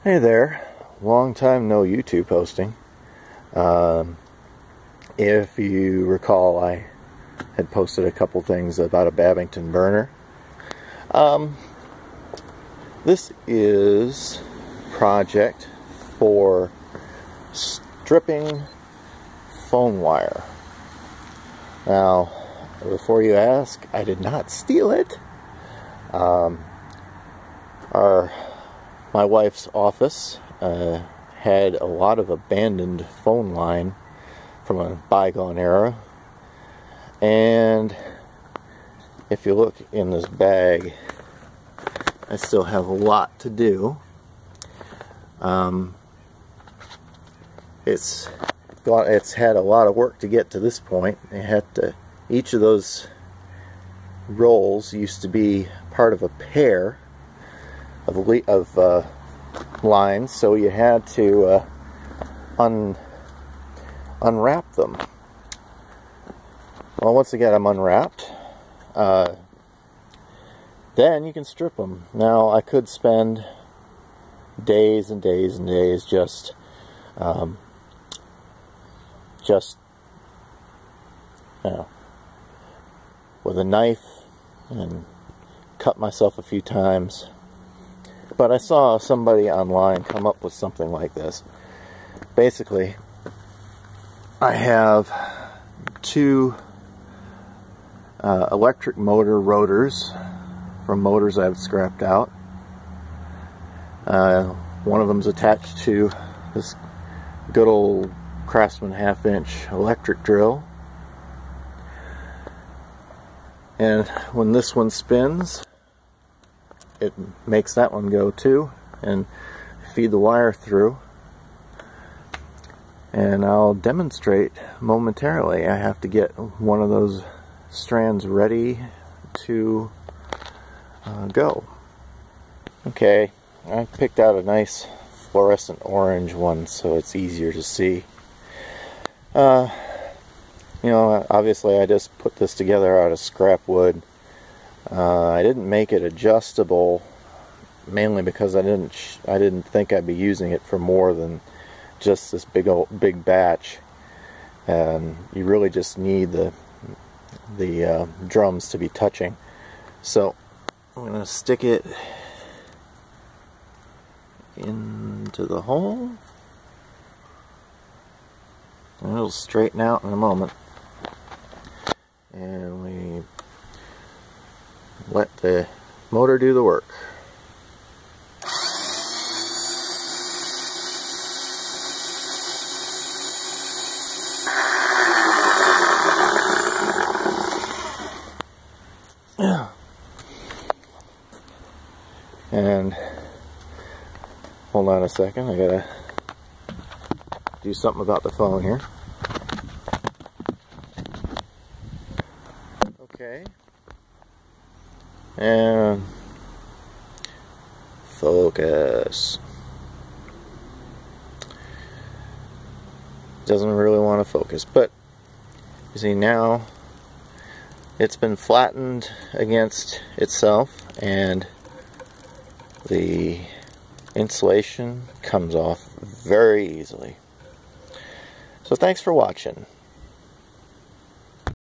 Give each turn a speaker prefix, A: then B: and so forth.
A: Hey there, long time no YouTube posting. If you recall, I had posted a couple things about a Babington burner. This is a project for stripping phone wire. Now, before you ask, I did not steal it. My wife's office had a lot of abandoned phone line from a bygone era, and if you look in this bag, I still have a lot to do. It's had a lot of work to get to this point. Each of those rolls used to be part of a pair of lines, so you had to unwrap them. Well, once again, I'm unwrapped. Then you can strip them. Now, I could spend days and days and days just with a knife and cut myself a few times. But I saw somebody online come up with something like this. Basically, I have two electric motor rotors from motors I've scrapped out. One of them's attached to this good old Craftsman 1/2-inch electric drill. And when this one spins, it makes that one go too, and feed the wire through. And I'll demonstrate momentarily. I have to get one of those strands ready to go. Okay, I picked out a nice fluorescent orange one so it's easier to see. You know, obviously I just put this together out of scrap wood. I didn't make it adjustable mainly because I didn't think I'd be using it for more than just this big batch, and you really just need the drums to be touching. So I'm going to stick it into the hole, and it'll straighten out in a moment, and we let the motor do the work. And hold on a second, I gotta do something about the phone here. Okay. And focus. Doesn't really want to focus, but you see now it's been flattened against itself and the insulation comes off very easily. So thanks for watching.